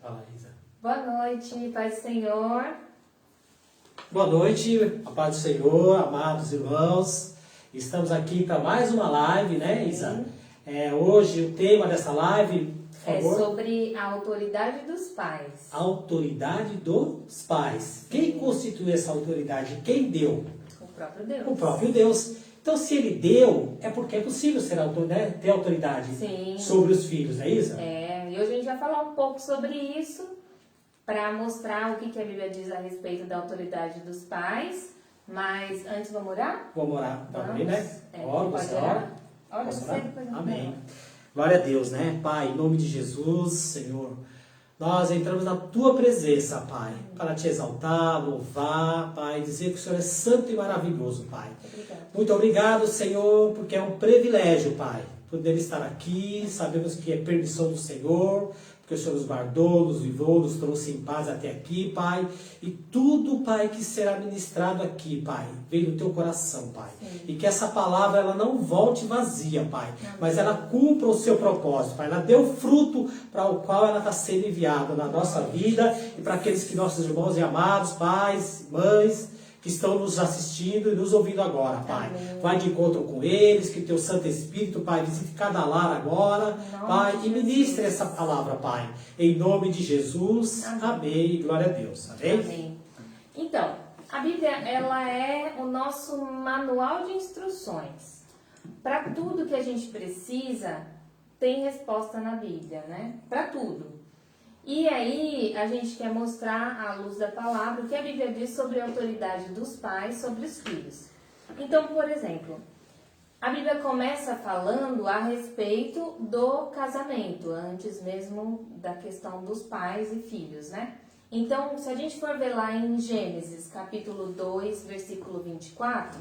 Fala, Isa. Boa noite, Pai do Senhor. Boa noite, a paz do Senhor, amados irmãos. Estamos aqui para mais uma live, né, Isa? Hoje o tema dessa live, por favor. É sobre a autoridade dos pais. A autoridade dos pais. Quem constitui essa autoridade? Quem deu? O próprio Deus. O próprio Deus. Então, se ele deu, é porque é possível ter autoridade sobre os filhos, não é isso? E hoje a gente vai falar um pouco sobre isso, para mostrar o que a Bíblia diz a respeito da autoridade dos pais. Mas antes, vamos orar? Vamos orar também, né? Pode orar? Ora você, depois Amém. Glória a Deus, né? Pai, em nome de Jesus, Senhor, nós entramos na Tua presença, Pai, para Te exaltar, louvar, Pai, dizer que o Senhor é santo e maravilhoso, Pai. Muito obrigado, Senhor, porque é um privilégio, Pai, poder estar aqui. Sabemos que é permissão do Senhor, porque o Senhor nos guardou, nos livrou, nos trouxe em paz até aqui, Pai. E tudo, Pai, que será ministrado aqui, Pai, veio do Teu coração, Pai. Sim. E que essa palavra, ela não volte vazia, Pai, mas ela cumpra o seu propósito, Pai. Ela deu fruto para o qual ela está sendo enviada na nossa vida e para aqueles que nossos irmãos e amados, pais, mães, que estão nos assistindo e nos ouvindo agora, Pai. Amém. Vai de encontro com eles, que Teu Santo Espírito, Pai, visite cada lar agora, Pai, e ministre essa palavra, Pai. Em nome de Jesus, amém. Glória a Deus. Amém? Amém. Então, a Bíblia, ela é o nosso manual de instruções. Para tudo que a gente precisa, tem resposta na Bíblia, né? Para tudo. E aí, a gente quer mostrar, à luz da palavra, o que a Bíblia diz sobre a autoridade dos pais sobre os filhos. Então, por exemplo, a Bíblia começa falando a respeito do casamento, antes mesmo da questão dos pais e filhos, né? Então, se a gente for ver lá em Gênesis, capítulo 2, versículo 24,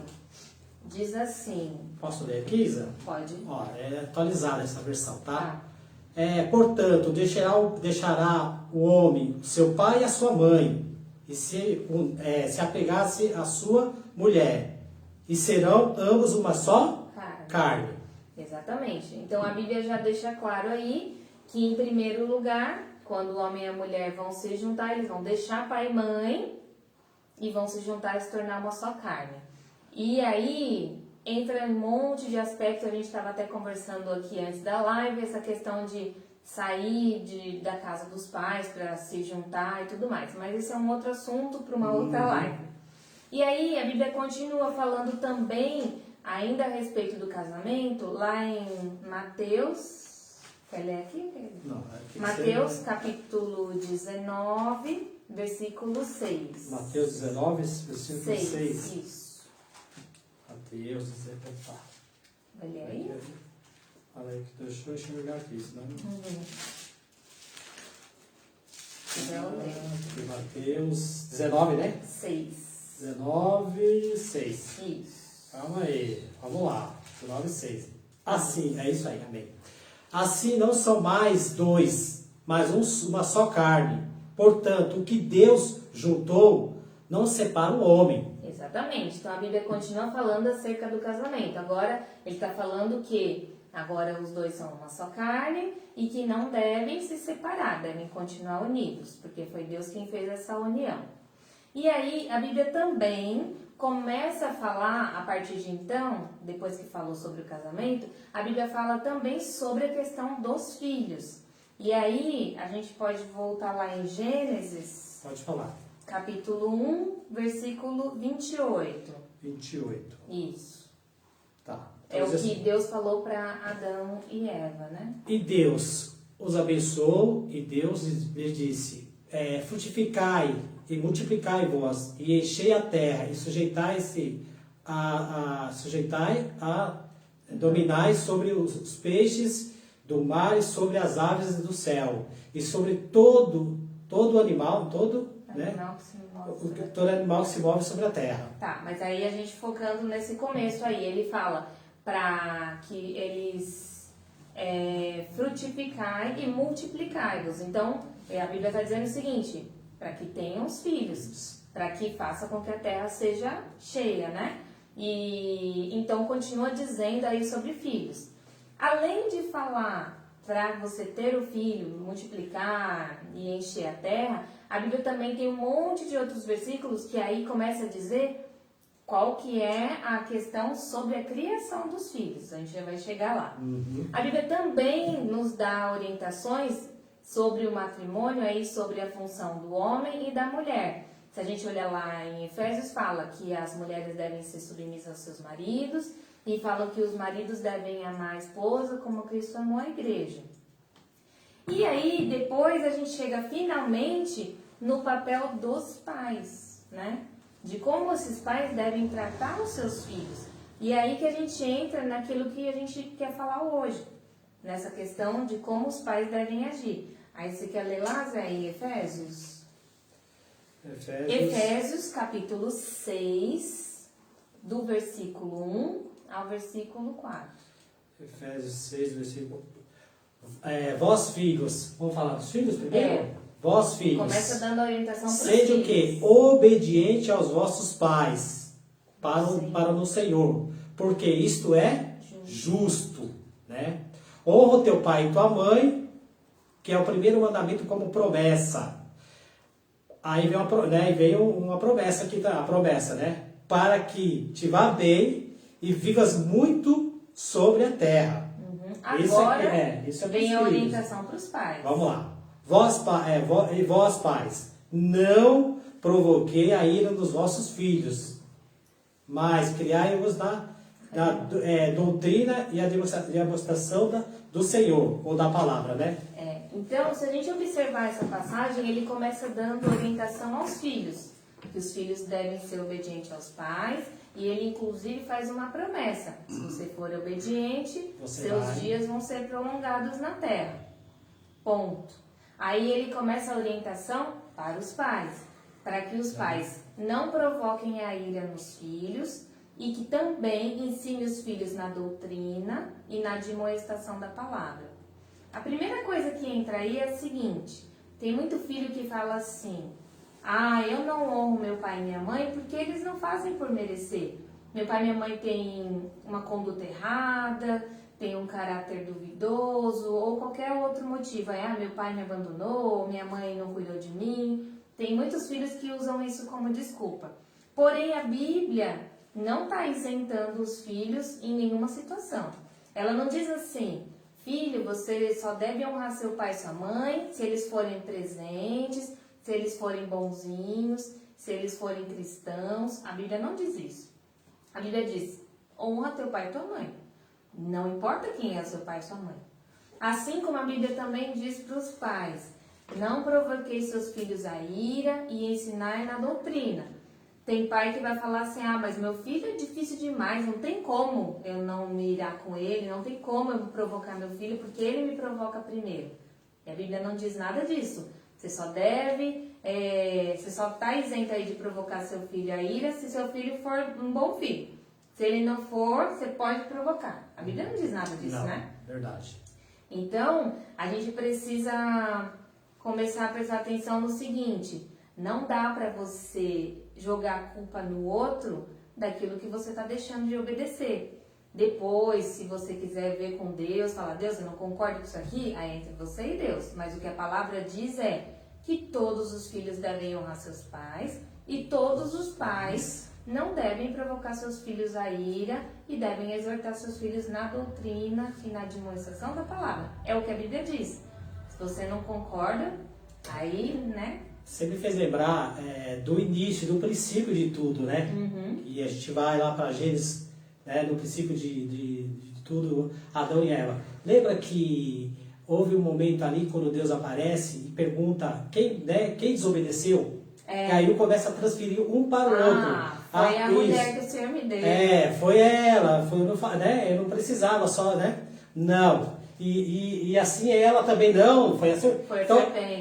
diz assim... Posso ler aqui, Isa? Pode. Ó, é atualizada essa versão, tá? Portanto, deixará o homem, seu pai e a sua mãe, e se apegasse à sua mulher, e serão ambos uma só carne. Exatamente. Então a Bíblia já deixa claro aí que, em primeiro lugar, quando o homem e a mulher vão se juntar, eles vão deixar pai e mãe e vão se juntar e se tornar uma só carne. E aí entra um monte de aspectos, a gente estava até conversando aqui antes da live, essa questão de sair da casa dos pais para se juntar e tudo mais. Mas esse é um outro assunto para uma outra live. E aí a Bíblia continua falando também, ainda a respeito do casamento, lá em Mateus... Quer ler aqui? Não, Mateus, capítulo 19, versículo 6. Mateus 19, versículo 6. Isso. Mateus 19. Vai ler aí? Fala aí que deixa eu enxergar aqui, senão... Mateus 19, né? 6. 19, 6. Isso. Calma aí, vamos lá. 19, 6. Assim, é isso aí, amém. Assim não são mais dois, mas uma só carne. Portanto, o que Deus juntou, não separa o homem. Exatamente. Então a Bíblia continua falando acerca do casamento. Agora ele está falando que agora os dois são uma só carne e que não devem se separar, devem continuar unidos, porque foi Deus quem fez essa união. E aí a Bíblia também começa a falar, a partir de então, depois que falou sobre o casamento, a Bíblia fala também sobre a questão dos filhos. E aí a gente pode voltar lá em Gênesis. Pode falar. Capítulo 1, versículo 28. 28. Isso. Tá. É o que Deus falou para Adão e Eva, né? E Deus os abençoou e Deus lhes disse, frutificai e multiplicai vós e enchei a terra e dominai sobre os peixes do mar e sobre as aves do céu e sobre todo animal, todo animal que se move sobre a terra. Tá, mas aí a gente focando nesse começo aí, ele fala para que eles frutificai e multiplicai-vos. Então, a Bíblia está dizendo o seguinte, para que tenham os filhos, para que faça com que a terra seja cheia, né? E então continua dizendo aí sobre filhos. Além de falar para você ter o filho, multiplicar e encher a terra, a Bíblia também tem um monte de outros versículos que aí começa a dizer qual que é a questão sobre a criação dos filhos. A gente já vai chegar lá. A Bíblia também nos dá orientações sobre o matrimônio, aí sobre a função do homem e da mulher. Se a gente olhar lá em Efésios, fala que as mulheres devem ser submissas aos seus maridos e fala que os maridos devem amar a esposa como Cristo amou a igreja. E aí, depois a gente chega finalmente no papel dos pais, né? De como esses pais devem tratar os seus filhos. E é aí que a gente entra naquilo que a gente quer falar hoje, nessa questão de como os pais devem agir. Aí você quer ler lá, Zé, em Efésios? Efésios, capítulo 6, do versículo 1 ao versículo 4. Efésios 6, versículo... vós filhos, vamos falar dos filhos primeiro? Vós filhos. Começa dando orientação para os filhos. Sede o quê? Obediente aos vossos pais, para no Senhor, porque isto é justo, né? Honra o teu pai e tua mãe, que é o primeiro mandamento como promessa. Aí vem uma promessa aqui, a promessa, né? Para que te vá bem e vivas muito sobre a terra. Agora isso é vem a orientação para os pais. Vamos lá. Vós pais, não provoquei a ira dos vossos filhos, mas criai-vos na doutrina e a demonstração do Senhor, ou da palavra, né? Então, se a gente observar essa passagem, ele começa dando orientação aos filhos, que os filhos devem ser obedientes aos pais, e ele inclusive faz uma promessa: se você for obediente, seus dias vão ser prolongados na terra. Ponto. Aí ele começa a orientação para os pais, para que os pais não provoquem a ira nos filhos e que também ensine os filhos na doutrina e na admoestação da palavra. A primeira coisa que entra aí é a seguinte: tem muito filho que fala assim: eu não honro meu pai e minha mãe porque eles não fazem por merecer. Meu pai e minha mãe têm uma conduta errada, tem um caráter duvidoso ou qualquer outro motivo. Meu pai me abandonou, minha mãe não cuidou de mim. Tem muitos filhos que usam isso como desculpa. Porém, a Bíblia não está isentando os filhos em nenhuma situação. Ela não diz assim: filho, você só deve honrar seu pai e sua mãe se eles forem presentes, se eles forem bonzinhos, se eles forem cristãos. A Bíblia não diz isso. A Bíblia diz: honra teu pai e tua mãe. Não importa quem é seu pai e sua mãe. Assim como a Bíblia também diz para os pais: não provoquei seus filhos a ira e ensinai na doutrina. Tem pai que vai falar assim: mas meu filho é difícil demais, não tem como eu não me irar com ele, não tem como eu provocar meu filho, porque ele me provoca primeiro. E a Bíblia não diz nada disso. Você só você só está isento aí de provocar seu filho a ira se seu filho for um bom filho. Se ele não for, você pode provocar. A Bíblia não diz nada disso, né? Verdade. Então, a gente precisa começar a prestar atenção no seguinte: não dá para você jogar a culpa no outro daquilo que você está deixando de obedecer. Depois, se você quiser ver com Deus, falar: Deus, eu não concordo com isso aqui, aí entre você e Deus. Mas o que a palavra diz é que todos os filhos devem honrar seus pais e todos os pais não devem provocar seus filhos a ira e devem exortar seus filhos na doutrina e na demonstração da palavra. É o que a Bíblia diz. Se você não concorda, aí, né? Você me fez lembrar do início, do princípio de tudo, né? E a gente vai lá para Gênesis, né, no princípio de tudo, Adão e Eva. Lembra que houve um momento ali quando Deus aparece e pergunta quem desobedeceu? E aí começa a transferir um para o outro. Foi a mulher que o Senhor me deu. Foi ela. Eu não precisava só, né? Não. E assim ela também não. Foi assim. Então,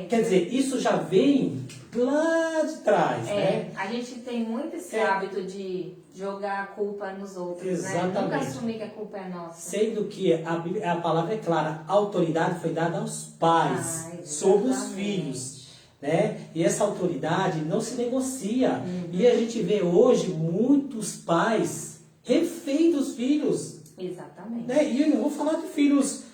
quer dizer, isso já vem lá de trás, né? A gente tem muito esse hábito de jogar a culpa nos outros, exatamente, né? Nunca assumir que a culpa é nossa. Sendo que a palavra é clara: a autoridade foi dada aos pais sobre os filhos. Né? E essa autoridade não se negocia. E a gente vê hoje muitos pais refém dos filhos. Exatamente. Né? E eu não vou falar de filhos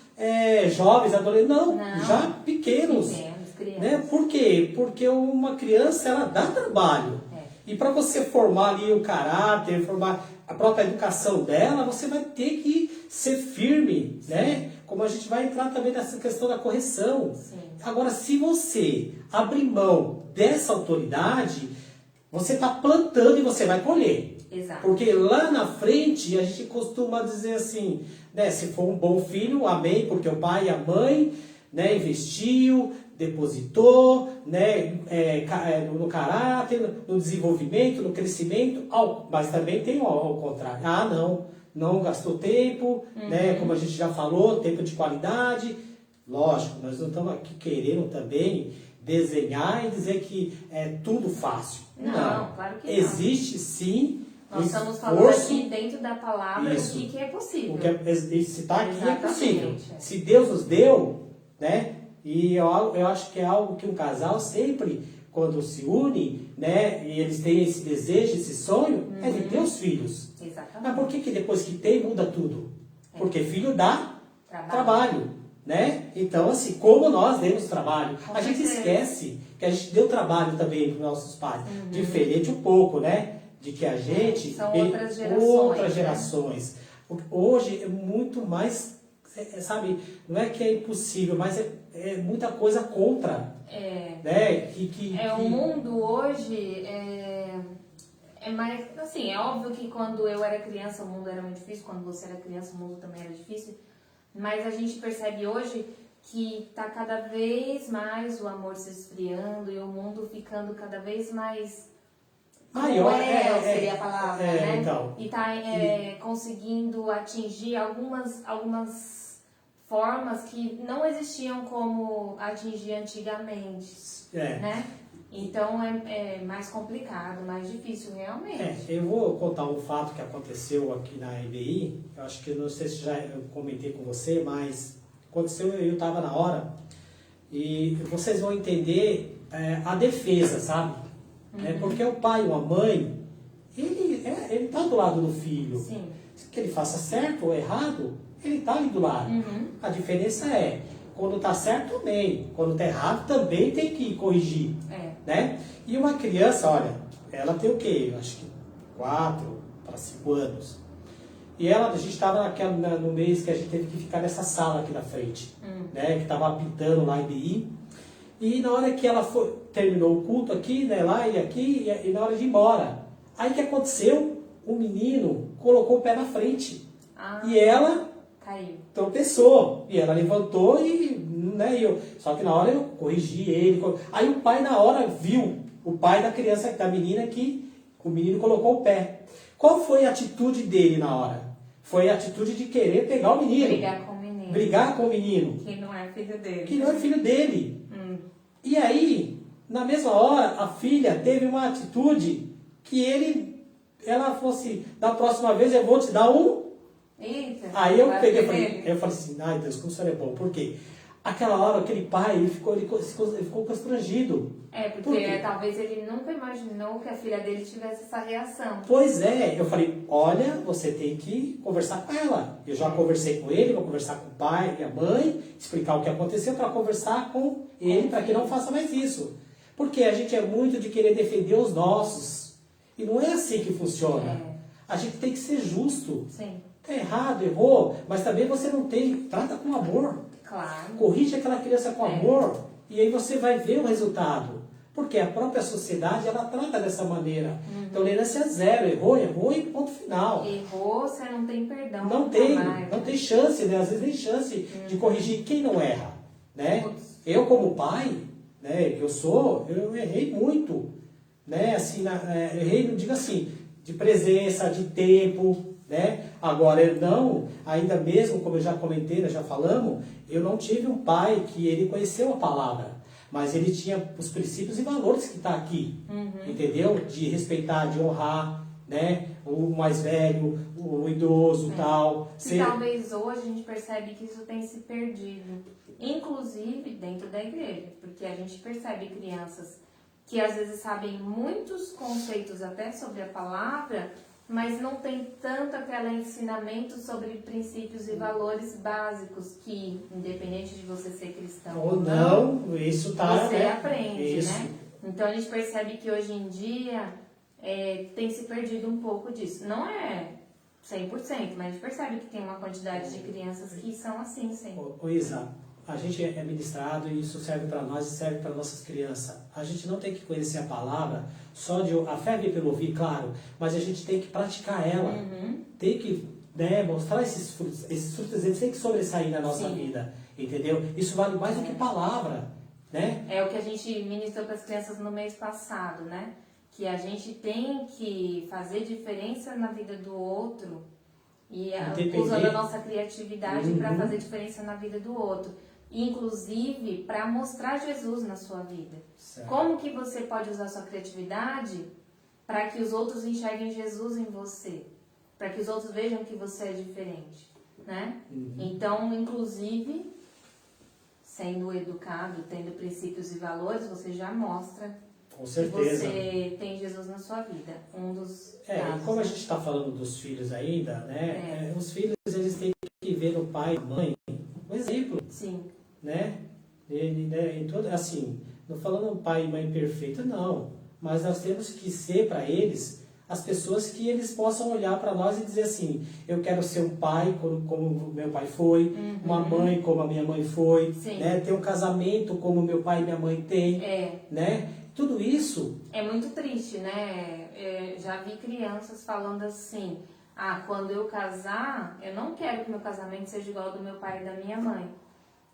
jovens, adolescentes, não, Não. já pequenos. Crianças. Né? Por quê? Porque uma criança, ela dá trabalho. E para você formar ali o caráter, formar a própria educação dela, você vai ter que ser firme, né? Como a gente vai entrar também nessa questão da correção. Sim. Agora, se você abrir mão dessa autoridade, você está plantando e você vai colher. Exato. Porque lá na frente, a gente costuma dizer assim, né? Se for um bom filho, amém, porque o pai e a mãe, né, investiu, depositou, né, no caráter, no desenvolvimento, no crescimento, mas também tem ao contrário. Ah, não gastou tempo, né, como a gente já falou, tempo de qualidade. Lógico, nós não estamos aqui querendo também desenhar e dizer que é tudo fácil. Não, claro que não. Existe sim. Nós estamos falando aqui dentro da palavra Isso. o que é possível. Se está aqui é possível. Exatamente. Se Deus nos deu, né? E eu acho que é algo que um casal sempre, quando se une, né? E eles têm esse desejo, esse sonho, é de ter os filhos. Exatamente. Mas por que depois que tem, muda tudo? Porque filho dá trabalho, né? Então, assim, como nós demos trabalho, a gente esquece que a gente deu trabalho também para os nossos pais. Diferente um pouco, né? De que a gente... São outras gerações. Né? Hoje é muito mais, sabe, não é que é impossível, mas é muita coisa contra. Né? O mundo hoje é mais, assim, é óbvio que quando eu era criança o mundo era muito difícil, quando você era criança o mundo também era difícil, mas a gente percebe hoje que está cada vez mais o amor se esfriando e o mundo ficando cada vez mais... maior, seria a palavra, né? Então. E está conseguindo atingir algumas formas que não existiam como atingir antigamente, né? Então é mais complicado, mais difícil realmente. Eu vou contar um fato que aconteceu aqui na EBI, eu acho que não sei se já eu comentei com você, mas aconteceu, eu estava na hora, e vocês vão entender a defesa, sabe? Porque o pai ou a mãe, ele está do lado do filho. Sim. Que ele faça certo ou errado, ele está ali do lado. A diferença quando está certo, também. Quando está errado, também tem que corrigir. Né? E uma criança, olha, ela tem o quê? Eu acho que 4 para 5 anos. E a gente estava no mês que a gente teve que ficar nessa sala aqui na frente, né? Que estava pintando lá em BI. E na hora que ela terminou o culto aqui, né, lá e aqui, e na hora de ir embora. Aí o que aconteceu? O menino colocou o pé na frente. E ela caiu. Tropeçou. E ela levantou só que na hora eu corrigi ele. Aí o pai na hora viu, o pai da criança, da menina, que o menino colocou o pé. Qual foi a atitude dele na hora? Foi a atitude de querer pegar o menino. Brigar com o menino. Que não é filho dele. Que não é filho dele. E aí, na mesma hora, a filha teve uma atitude que ela fosse, da próxima vez eu vou te dar um... Eita, aí eu falei assim, ai Deus, como isso é bom. Por quê? Aquela hora, aquele pai, ele ficou constrangido. Porque talvez ele nunca imaginou que a filha dele tivesse essa reação. Pois eu falei, olha, você tem que conversar com ela. Eu já conversei com ele, vou conversar com o pai e a mãe, explicar o que aconteceu para conversar com ele, para que não faça mais isso. Porque a gente é muito de querer defender os nossos. E não é assim que funciona. A gente tem que ser justo. Sim. Tá errado, errou, mas também você não trata com amor. Claro. Corrige aquela criança com amor e aí você vai ver o resultado. Porque a própria sociedade, ela trata dessa maneira. Tolerância zero, errou e ponto final. Errou, você não tem perdão. Não tem chance, né? Às vezes nem chance de corrigir quem não erra, né? Eu como pai, né, eu errei muito, né? Assim, errei, não digo assim, de presença, de tempo, né? Agora, ainda mesmo, como eu já comentei, nós já falamos, eu não tive um pai que ele conheceu a palavra, mas ele tinha os princípios e valores que está aqui, entendeu? De respeitar, de honrar, né? O mais velho, o idoso, tal. E talvez hoje a gente percebe que isso tem se perdido, inclusive dentro da igreja, porque a gente percebe crianças que às vezes sabem muitos conceitos até sobre a palavra, mas não tem tanto aquele ensinamento sobre princípios e valores básicos que, independente de você ser cristão ou não, isso tá, você né? aprende, Isso. né? Então a gente percebe que hoje em dia tem se perdido um pouco disso. Não é 100%, mas a gente percebe que tem uma quantidade de crianças que são assim, sim. Ô Isa, a gente é ministrado e isso serve para nós e serve para nossas crianças. A gente não tem que conhecer a palavra só de... A fé vem pelo ouvir, claro, mas a gente tem que praticar ela. Uhum. Tem que, né, mostrar esses frutos. Esses frutos eles têm que sobressair na nossa Sim. vida, entendeu? Isso vale mais do que palavra, né? É o que a gente ministrou para as crianças no mês passado, né? Que a gente tem que fazer diferença na vida do outro e usando a nossa criatividade para fazer diferença na vida do outro. Inclusive para mostrar Jesus na sua vida. Certo. Como que você pode usar a sua criatividade para que os outros enxerguem Jesus em você? Para que os outros vejam que você é diferente, né? Então, inclusive, sendo educado, tendo princípios e valores, você já mostra Com certeza. que você tem Jesus na sua vida. Um dos E casos, como a né? gente está falando dos filhos ainda, né? Os filhos eles têm que ver no pai e na mãe um exemplo, Sim. né? Em todo, assim, não falando pai e mãe perfeito, não. Mas nós temos que ser para eles as pessoas que eles possam olhar para nós e dizer assim, eu quero ser um pai como meu pai foi, uma mãe como a minha mãe foi, Sim. né? Ter um casamento como meu pai e minha mãe têm, É. né? Tudo isso... É muito triste, né? Já vi crianças falando assim, quando eu casar, eu não quero que meu casamento seja igual ao do meu pai e da minha mãe.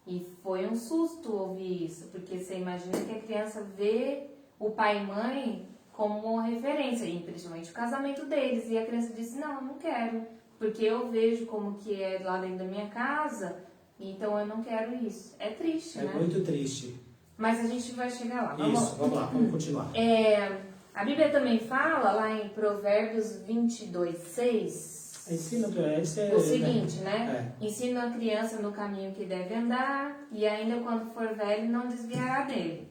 E foi um susto ouvir isso, porque você imagina que a criança vê o pai e mãe como uma referência, e principalmente o casamento deles, e a criança disse, não, eu não quero, porque eu vejo como que é lá dentro da minha casa, então eu não quero isso. É triste, né? É muito triste. Mas a gente vai chegar lá. Vamos lá, vamos continuar. A Bíblia também fala, lá em Provérbios 22:6, Ensina o seguinte, né? Ensina a criança no caminho que deve andar, e ainda quando for velho não desviará dele.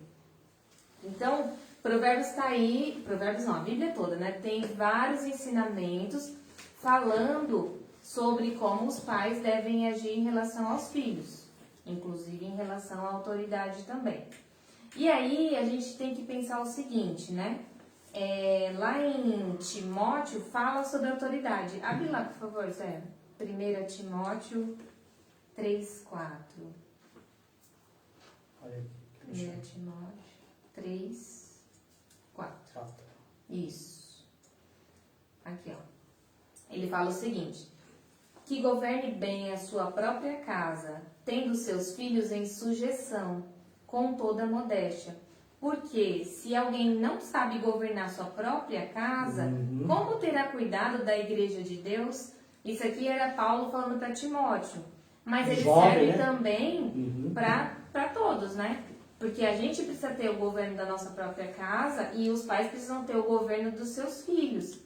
Então, Provérbios está aí, Provérbios não, a Bíblia toda, né? Tem vários ensinamentos falando sobre como os pais devem agir em relação aos filhos, inclusive em relação à autoridade também. E aí a gente tem que pensar o seguinte, né? Lá em Timóteo fala sobre autoridade. Abre lá, por favor, Zé. 1 Timóteo 3:4. Olha aqui. 1 Timóteo 3:4. Isso. Aqui, ó. Ele fala o seguinte: que governe bem a sua própria casa, tendo seus filhos em sujeição, com toda modéstia. Porque se alguém não sabe governar sua própria casa, como terá cuidado da igreja de Deus? Isso aqui era Paulo falando para Timóteo. Mas ele serve também para todos, né? Porque a gente precisa ter o governo da nossa própria casa e os pais precisam ter o governo dos seus filhos.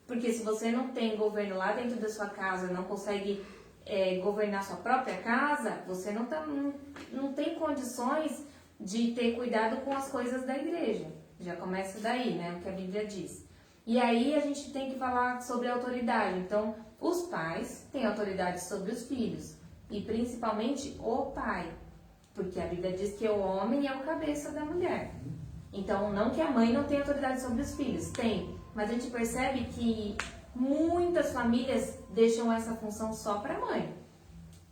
Porque se você não tem governo lá dentro da sua casa, não consegue governar sua própria casa, você não tem condições de ter cuidado com as coisas da igreja. Já começa daí, né? O que a Bíblia diz. E aí a gente tem que falar sobre autoridade. Então, os pais têm autoridade sobre os filhos. E principalmente o pai. Porque a Bíblia diz que o homem é o cabeça da mulher. Então, não que a mãe não tenha autoridade sobre os filhos. Tem. Mas a gente percebe que muitas famílias deixam essa função só para a mãe.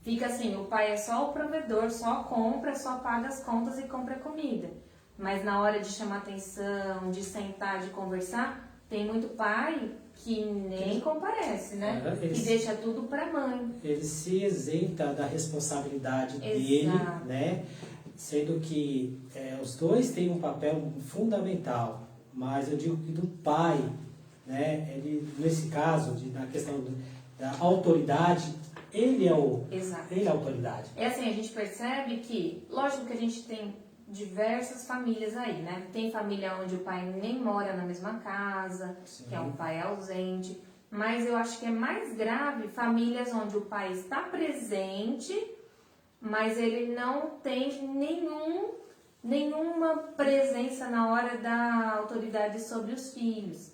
Fica assim, o pai é só o provedor, só compra, só paga as contas e compra comida. Mas na hora de chamar atenção, de sentar, de conversar, tem muito pai que nem comparece, né? Que deixa tudo para a mãe. Ele se isenta da responsabilidade dele, né? Sendo que os dois têm um papel fundamental. Mas eu digo que do pai, né? Ele, nesse caso, na questão da autoridade, ele é a autoridade. É assim, a gente percebe que, lógico que a gente tem diversas famílias aí, né? Tem família onde o pai nem mora na mesma casa, sim, que é um pai ausente. Mas eu acho que é mais grave famílias onde o pai está presente, mas ele não tem nenhuma presença na hora da autoridade sobre os filhos.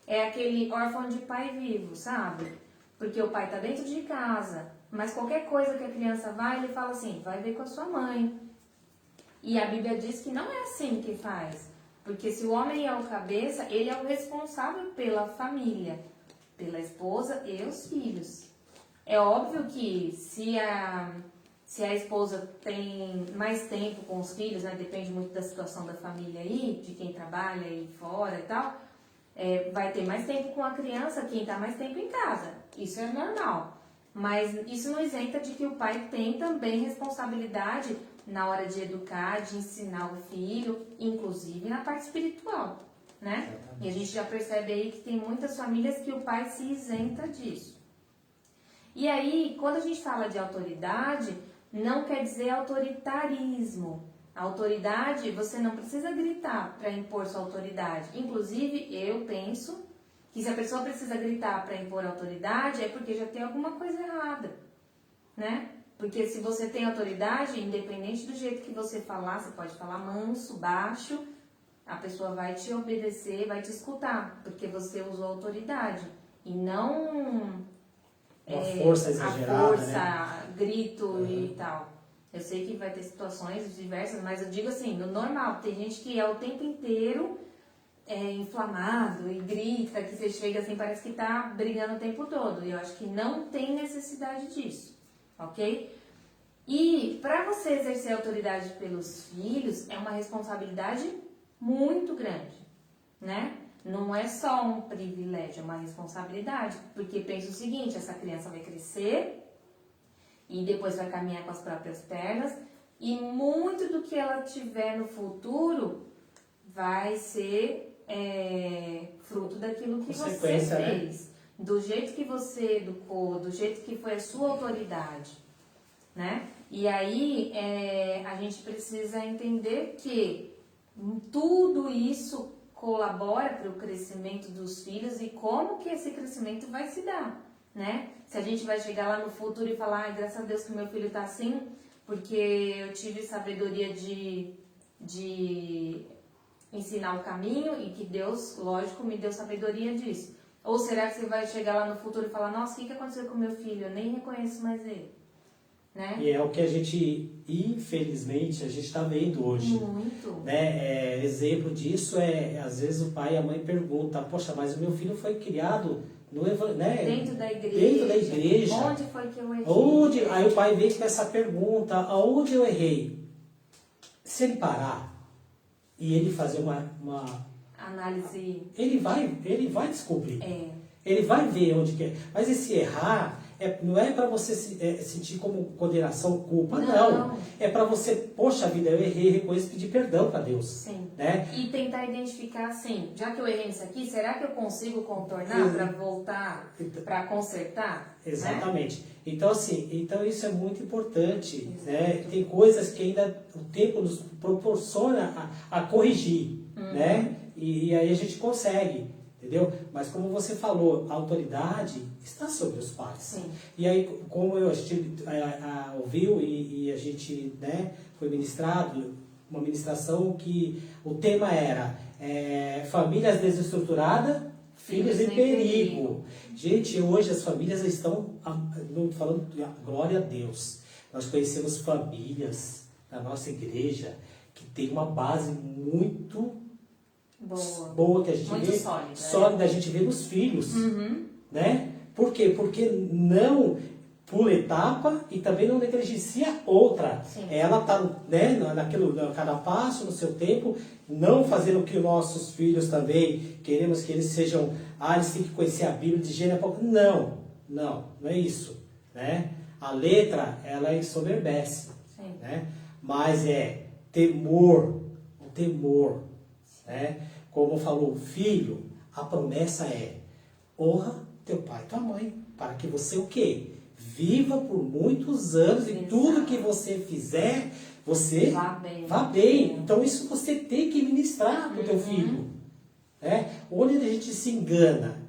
é aquele órfão de pai vivo, sabe? Porque o pai tá dentro de casa, mas qualquer coisa que a criança vai, ele fala assim, vai ver com a sua mãe. E a Bíblia diz que não é assim que faz. Porque se o homem é o cabeça, ele é o responsável pela família, pela esposa e os filhos. É óbvio que se a esposa tem mais tempo com os filhos, né, depende muito da situação da família aí, de quem trabalha aí fora e tal, vai ter mais tempo com a criança, quem está mais tempo em casa. Isso é normal. Mas isso não isenta de que o pai tem também responsabilidade na hora de educar, de ensinar o filho, inclusive na parte espiritual, né? Exatamente. E a gente já percebe aí que tem muitas famílias que o pai se isenta disso. E aí, quando a gente fala de autoridade, não quer dizer autoritarismo. A autoridade, você não precisa gritar para impor sua autoridade. Inclusive, eu penso que se a pessoa precisa gritar para impor autoridade, é porque já tem alguma coisa errada, né? Porque se você tem autoridade, independente do jeito que você falar, você pode falar manso, baixo, a pessoa vai te obedecer, vai te escutar, porque você usou autoridade. E não Uma força exagerada, a força, né? grito e tal. Eu sei que vai ter situações diversas, mas eu digo assim, no normal, tem gente que é o tempo inteiro inflamado e grita, que você chega assim, parece que tá brigando o tempo todo. E eu acho que não tem necessidade disso, ok? E para você exercer autoridade pelos filhos, é uma responsabilidade muito grande, né? Não é só um privilégio, é uma responsabilidade. Porque pensa o seguinte, essa criança vai crescer e depois vai caminhar com as próprias pernas e muito do que ela tiver no futuro vai ser fruto daquilo que você fez, né? do jeito que você educou, do jeito que foi a sua autoridade, né? E aí a gente precisa entender que tudo isso colabora para o crescimento dos filhos e como que esse crescimento vai se dar, né? Se a gente vai chegar lá no futuro e falar, graças a Deus que meu filho tá assim, porque eu tive sabedoria de ensinar o caminho e que Deus, lógico, me deu sabedoria disso. Ou será que você vai chegar lá no futuro e falar, nossa, o que aconteceu com meu filho? Eu nem reconheço mais ele. Né? E é o que a gente, infelizmente, a gente está vendo hoje. Muito. Né? Exemplo disso às vezes o pai e a mãe perguntam, poxa, mas o meu filho foi criado dentro da igreja. Dentro da igreja. Onde foi que eu errei? Aí o pai vem com essa pergunta, aonde eu errei? Se ele parar e ele fazer uma análise, ele vai descobrir. Ele vai ver onde que é. Mas esse errar não é para você sentir como condenação, culpa, não. É para você, poxa vida, eu errei, reconheço, pedir perdão para Deus. Sim. Né? E tentar identificar, assim, já que eu errei nisso aqui, será que eu consigo contornar para voltar, para consertar? Exatamente. Né? Então, assim, isso é muito importante. Né? Tem coisas que ainda o tempo nos proporciona a corrigir. Né? E aí a gente consegue. Entendeu? Mas como você falou, a autoridade está sobre os pais. Sim. E aí, como a gente ouviu e a gente, né, foi ministrado, uma ministração que o tema era famílias desestruturadas, filhos em perigo. Gente, hoje as famílias estão falando, glória a Deus. Nós conhecemos famílias na nossa igreja que tem uma base muito boa que a gente muito vê, sólida, a gente vê nos filhos, né? Por quê? Porque não pula etapa e também não negligencia outra. Sim. Ela está, né, cada passo, no seu tempo, não fazendo o que os nossos filhos também queremos que eles sejam, eles têm que conhecer a Bíblia de gênero a pouco. Não é isso, né? A letra, ela ensoberbece, né? Mas temor, o temor, né? Como falou o filho, a promessa honra teu pai e tua mãe, para que você o quê? Viva por muitos anos e tudo que você fizer, você vá bem. Então isso você tem que ministrar para o teu filho. Né? Onde a gente se engana,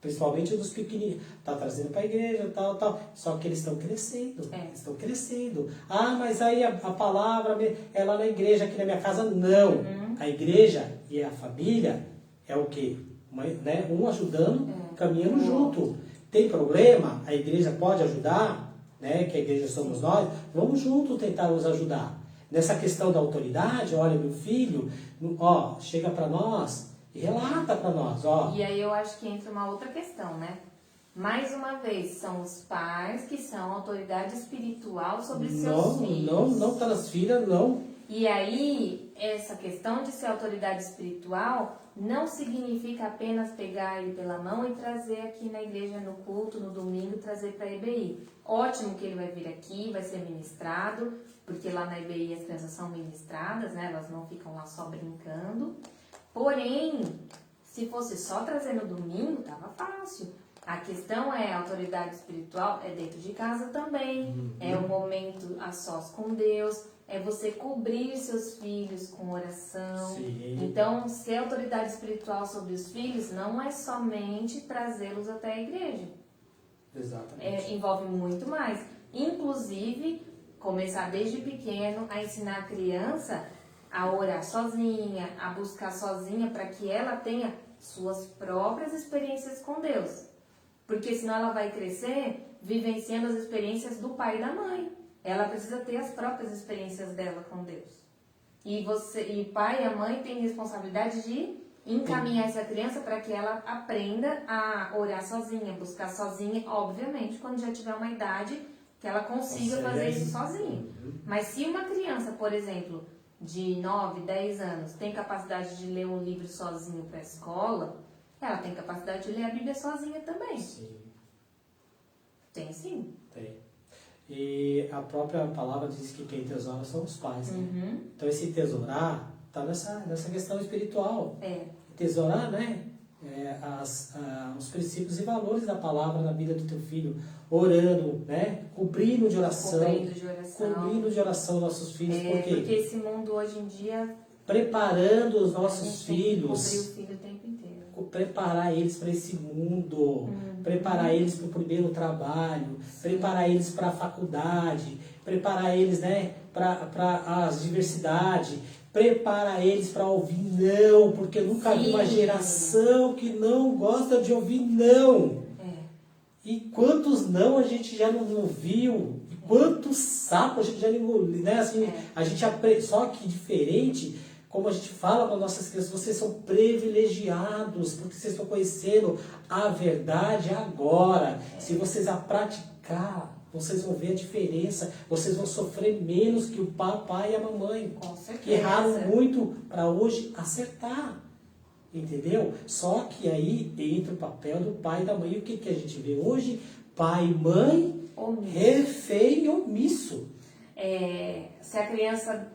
principalmente dos pequenininhos, está trazendo para a igreja, tal, só que eles estão crescendo, estão crescendo. Mas aí a palavra é lá na igreja, aqui na minha casa, não. A igreja e a família é o quê? né? Um ajudando, caminhando junto. Tem problema? A igreja pode ajudar, né? Que a igreja somos nós. Vamos juntos tentar nos ajudar. Nessa questão da autoridade, olha, meu filho, ó, chega para nós e relata para nós, ó. E aí eu acho que entra uma outra questão, né? Mais uma vez, são os pais que são autoridade espiritual sobre seus filhos. Não tá nas filhas, não. E aí, essa questão de ser autoridade espiritual não significa apenas pegar ele pela mão e trazer aqui na igreja, no culto, no domingo, trazer para a EBI. Ótimo que ele vai vir aqui, vai ser ministrado, porque lá na EBI as crianças são ministradas, né? Elas não ficam lá só brincando. Porém, se fosse só trazer no domingo, tava fácil. A questão é, a autoridade espiritual é dentro de casa também, é o momento a sós com Deus, é você cobrir seus filhos com oração. Sim. Então, ser autoridade espiritual sobre os filhos não é somente trazê-los até a igreja. Exatamente. Envolve muito mais. Inclusive, começar desde pequeno a ensinar a criança a orar sozinha, a buscar sozinha, para que ela tenha suas próprias experiências com Deus. Porque senão ela vai crescer vivenciando as experiências do pai e da mãe. Ela precisa ter as próprias experiências dela com Deus. E o pai e a mãe têm responsabilidade de encaminhar essa criança para que ela aprenda a orar sozinha, buscar sozinha, obviamente, quando já tiver uma idade que ela consiga fazer isso sozinha. Mas se uma criança, por exemplo, de 9, 10 anos, tem capacidade de ler um livro sozinho para a escola, ela tem capacidade de ler a Bíblia sozinha também. Sim. Tem sim. Tem. E a própria palavra diz que quem tesoura são os pais, né? Então esse tesourar está nessa questão espiritual. Tesourar, né? Os princípios e valores da palavra na vida do teu filho, orando, né? Cobrindo de oração nossos filhos. Por quê? Porque esse mundo hoje em dia, preparando os nossos filhos, cobrir o filho o tempo inteiro. Preparar eles para esse mundo, preparar eles para o primeiro trabalho, preparar eles para a faculdade, preparar eles, né, para as diversidades, preparar eles para ouvir não, porque eu nunca vi uma geração que não gosta de ouvir não. E quantos não a gente já não ouviu? E quantos sapos a gente já não engoliu, né? Assim, a gente aprende, só que diferente. Como a gente fala para nossas crianças, vocês são privilegiados, porque vocês estão conhecendo a verdade agora. Se vocês a praticar, vocês vão ver a diferença. Vocês vão sofrer menos que o papai e a mamãe. Com certeza. Que erraram muito para hoje acertar. Entendeu? Só que aí entra o papel do pai e da mãe. E o que a gente vê hoje? Pai e mãe refém e omisso. Se a criança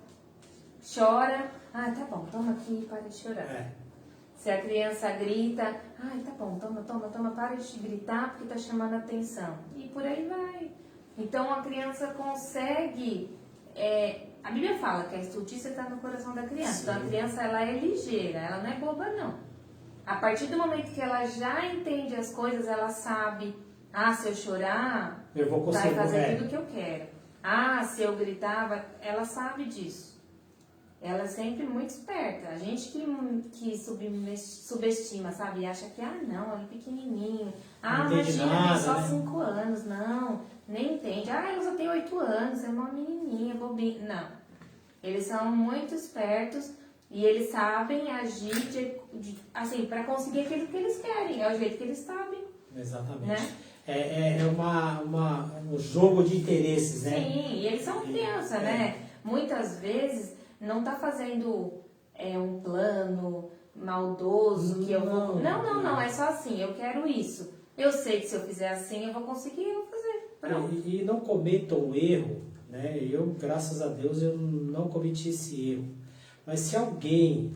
chora... tá bom, toma aqui e para de chorar. Se a criança grita, tá bom, toma, para de gritar porque está chamando a atenção. E por aí vai. Então a criança consegue... a Bíblia fala que a estultícia está no coração da criança. Sim. Então a criança ela é ligeira, ela não é boba não. A partir do momento que ela já entende as coisas, ela sabe, se eu chorar, eu vou conseguir, vai fazer tudo o que eu quero. Se eu gritar, ela sabe disso. Ela é sempre muito esperta. A gente que subestima, sabe? E acha que, não, ela é pequenininho. Imagina, tem só 5 anos. Não, nem entende. Ela só tem 8 anos, é uma menininha, bobinha. Não. Eles são muito espertos e eles sabem agir assim, para conseguir aquilo que eles querem. É o jeito que eles sabem. Exatamente. Né? É um jogo de interesses, né? Sim, e eles são criança, né? Muitas vezes... não está fazendo um plano maldoso que eu vou... Não, é só assim, eu quero isso. Eu sei que se eu fizer assim, eu vou conseguir, eu vou fazer. Pronto. E não cometam um erro, né? Eu, graças a Deus, eu não cometi esse erro. Mas se alguém,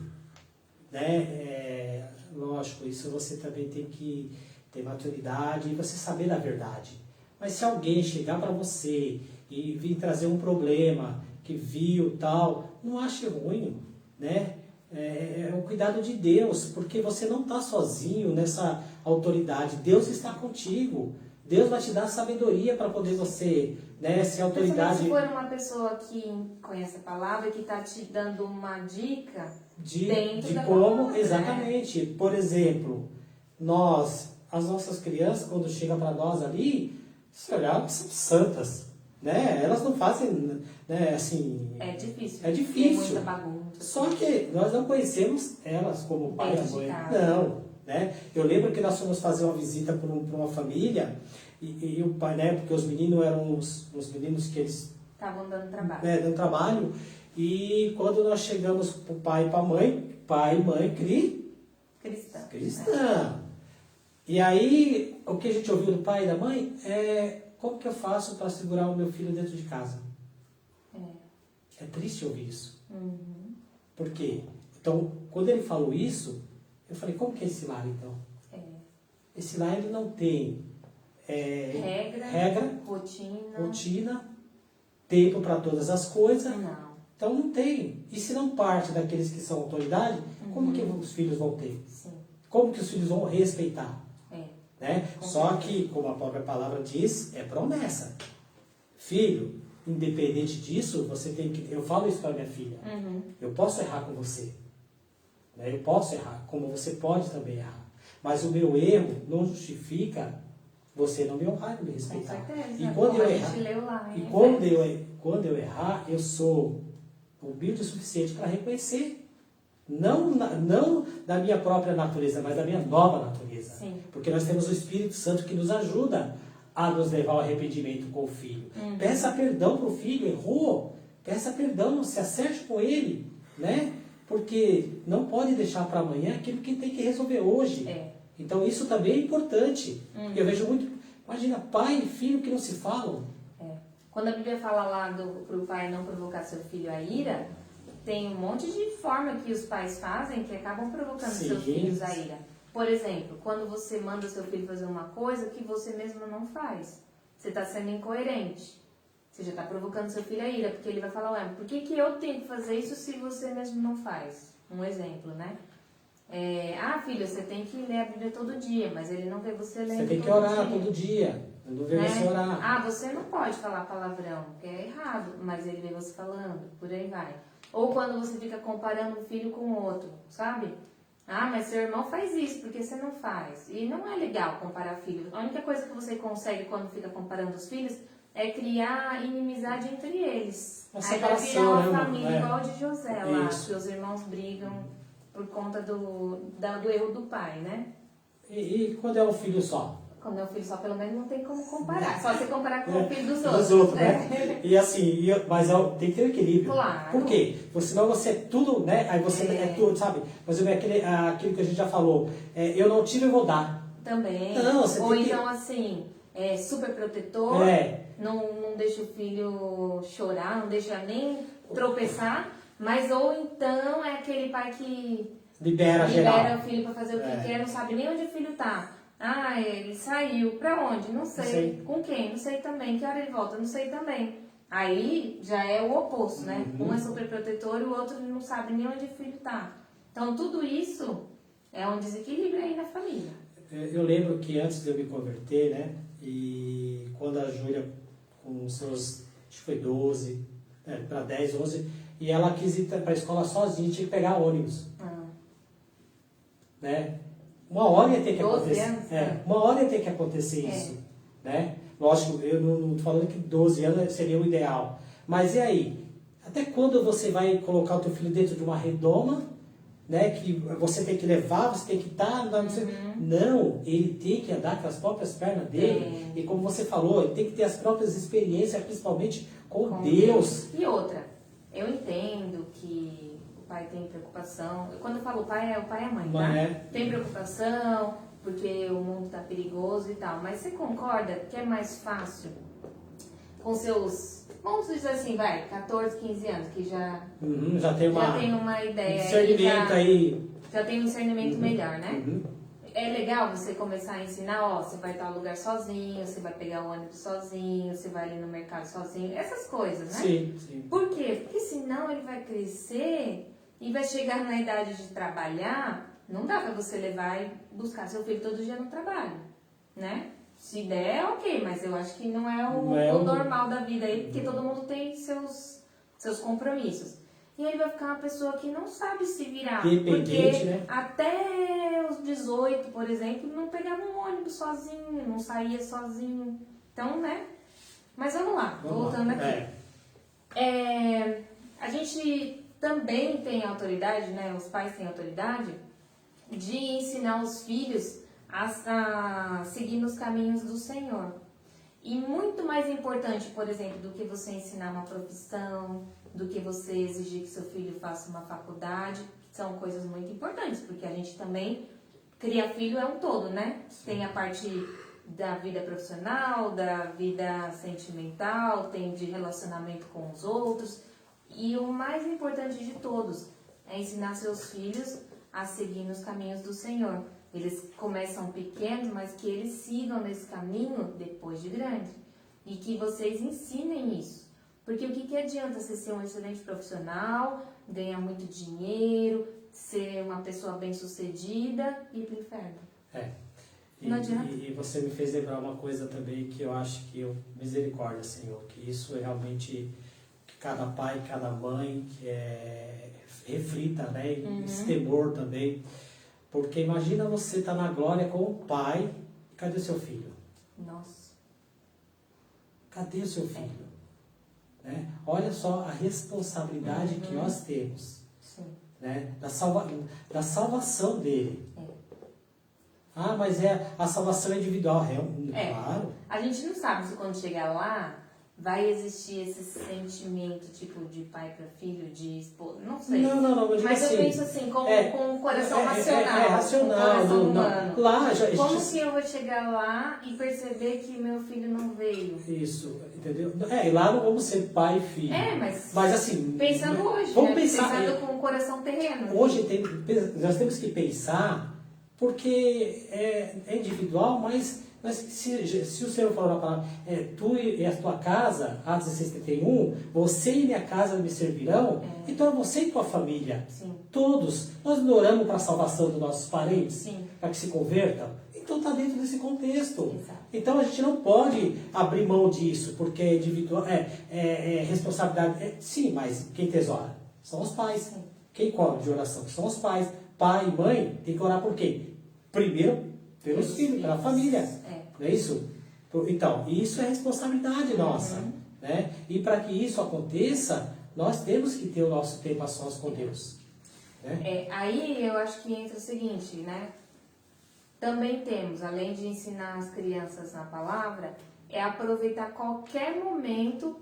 né? Lógico, isso você também tem que ter maturidade e você saber da verdade. Mas se alguém chegar para você e vir trazer um problema... que viu tal, não ache ruim, né? É o cuidado de Deus, porque você não está sozinho nessa autoridade. Deus está contigo. Deus vai te dar sabedoria para poder você, né, ser autoridade. Se for uma pessoa que conhece a palavra, que está te dando uma dica, Dentro da como, palavra, exatamente. Por exemplo, as nossas crianças, quando chegam para nós ali, se olhar, são santas, né? Elas não fazem, né, assim... É difícil. É difícil. Tem muita bagunça. Só que nós não conhecemos elas como pai e Dentro de mãe. casa. Não, né? Eu lembro que nós fomos fazer uma visita para uma família e o pai, né? Porque os meninos eram os meninos que eles... Estavam dando trabalho. Né, dando trabalho. E quando nós chegamos para o pai e para a mãe, pai e mãe Cristã. cristã. E aí, o que a gente ouviu do pai e da mãe é como que eu faço para segurar o meu filho dentro de casa? É triste ouvir isso. Uhum. Por quê? Então, quando ele falou isso, eu falei, como que é esse lar então? Esse lar ele não tem regra, rotina, tempo para todas as coisas. Não. Então não tem. E se não parte daqueles que são autoridade, como que os filhos vão ter? Sim. Como que os filhos vão respeitar? Né? Com Só certeza. que, como a própria palavra diz, é promessa. Filho, independente disso, você tem que... Eu falo isso para minha filha. Eu posso errar com você. Né? Eu posso errar, como você pode também errar. Mas o meu erro não justifica você não me honrar e me respeitar. Com certeza. E quando Como eu a errar, gente leu lá, e hein? quando eu errar, eu sou humilde o suficiente para reconhecer. Não da minha própria natureza, mas da minha nova natureza. Sim. Porque nós temos o Espírito Santo que nos ajuda a nos levar ao arrependimento com o filho. Peça perdão para o filho, errou. Peça perdão, se acerte com ele. Né? Porque não pode deixar para amanhã aquilo que tem que resolver hoje. Então isso também é importante. Eu vejo muito... Imagina, pai e filho que não se falam. Quando a Bíblia fala lá para o pai não provocar seu filho à ira, tem um monte de forma que os pais fazem que acabam provocando seus filhos à ira. Por exemplo, quando você manda seu filho fazer uma coisa que você mesmo não faz. Você está sendo incoerente. Você já está provocando seu filho à ira, porque ele vai falar, ué, por que eu tenho que fazer isso se você mesmo não faz? Um exemplo, né? Filho, você tem que ler a Bíblia todo dia, mas ele não vê você lendo todo dia. Você tem que orar todo dia. Eu não vejo você orar. Você não pode falar palavrão, que é errado, mas ele vê você falando, por aí vai. Ou quando você fica comparando um filho com o outro, sabe? Mas seu irmão faz isso, porque você não faz. E não é legal comparar filhos. A única coisa que você consegue quando fica comparando os filhos é criar inimizade entre eles. Aí vai virar uma família igual a de José lá, que os irmãos brigam por conta do erro do pai, né? E quando é um filho só? Quando é um filho só, pelo menos não tem como comparar. Só você comparar com o filho dos outros. Dos outros, né? E assim, mas tem que ter um equilíbrio. Claro. Por quê? Porque senão você é tudo, né? Aí você é tudo, sabe? Mas aquilo que a gente já falou. Eu não tiro, eu vou dar. Também. Não, você Ou tem então, assim, super protetor. Não deixa o filho chorar, não deixa nem tropeçar. Mas ou então é aquele pai que libera o filho para fazer o que quer, não sabe nem onde o filho tá. Ele saiu. Pra onde? Não sei. Com quem? Não sei também. Que hora ele volta? Não sei também. Aí já é o oposto, né? Um é super protetor e o outro não sabe nem onde o filho tá. Então tudo isso é um desequilíbrio aí na família. Eu lembro que antes de eu me converter, né? E quando a Júlia, com seus, acho que foi 12, para 10, 11, e ela quis ir para a escola sozinha, tinha que pegar ônibus. Né? Uma hora ia ter que acontecer. Anos, uma hora ia ter que acontecer isso. Né? Lógico, eu não estou falando que 12 anos seria o ideal. Mas e aí? Até quando você vai colocar o teu filho dentro de uma redoma, né? Que você tem que levar, você tem que estar... Não, ele tem que andar com as próprias pernas dele. E como você falou, ele tem que ter as próprias experiências, principalmente com Deus. E outra, eu entendo que o pai tem preocupação. Quando eu falo pai, é o pai e a mãe, tá? Tem preocupação, porque o mundo está perigoso e tal. Mas você concorda que é mais fácil com seus, vamos dizer assim, 14, 15 anos, que já tem uma ideia, discernimento aí. Já tem um discernimento melhor, né? É legal você começar a ensinar, você vai estar no lugar sozinho, você vai pegar o ônibus sozinho, você vai ali no mercado sozinho, essas coisas, né? Sim. Por quê? Porque senão ele vai crescer e vai chegar na idade de trabalhar, não dá pra você levar e buscar seu filho todo dia no trabalho, né? Se der, ok, mas eu acho que não é o normal da vida aí, porque todo mundo tem seus compromissos. e ele vai ficar uma pessoa que não sabe se virar. Dependente, porque né? até os 18, por exemplo, não pegava um ônibus sozinho, não saía sozinho. Então, né? Mas vamos lá, voltando aqui. A gente também tem autoridade, né? Os pais têm autoridade de ensinar os filhos a seguir nos caminhos do Senhor. E muito mais importante, por exemplo, do que você ensinar uma profissão, do que você exigir que seu filho faça uma faculdade, são coisas muito importantes, porque a gente também cria filho é um todo, né? Tem a parte da vida profissional, da vida sentimental, tem de relacionamento com os outros. E o mais importante de todos é ensinar seus filhos a seguir nos caminhos do Senhor. Eles começam pequenos, mas que eles sigam nesse caminho depois de grande. E que vocês ensinem isso. Porque o que adianta você ser um excelente profissional, ganhar muito dinheiro, ser uma pessoa bem-sucedida e ir para o inferno? Não adianta. E você me fez lembrar uma coisa também que eu acho que misericórdia, Senhor, que isso é realmente que cada pai, cada mãe reflita, né? Esse temor também. Porque imagina você estar na glória com o pai, cadê o seu filho? Nossa. Cadê o seu filho? Né? Olha só a responsabilidade que nós temos. Sim. Né? Da salvação dele. Ah, mas a salvação individual, claro. A gente não sabe se quando chegar lá vai existir esse sentimento, tipo, de pai para filho, de esposa, não sei. Não, mas assim, eu penso assim, com o coração racional. Racional, com o coração humano. Lá, como que eu vou chegar lá e perceber que meu filho não veio? Isso, entendeu? E lá não vamos ser pai e filho. Mas assim... Pensando hoje, vamos né? pensando com o coração terreno. Hoje nós temos que pensar, porque é individual, mas se o Senhor falou na palavra, tu e a tua casa, Atos 16:31, você e minha casa me servirão, então você e tua família, Sim. todos, nós não oramos para a salvação dos nossos parentes, para que se convertam, então está dentro desse contexto. Exato. Então a gente não pode abrir mão disso, porque é individual, responsabilidade, sim, mas quem tesoura? São os pais. Sim. Quem cobra de oração? São os pais. Pai e mãe tem que orar por quê? Primeiro, pelos filhos, pela família. Não é isso? Então, isso é responsabilidade nossa. Né? E para que isso aconteça, nós temos que ter o nosso tempo a sós com Deus. Né? Aí eu acho que entra o seguinte, né? Também temos, além de ensinar as crianças na palavra, aproveitar qualquer momento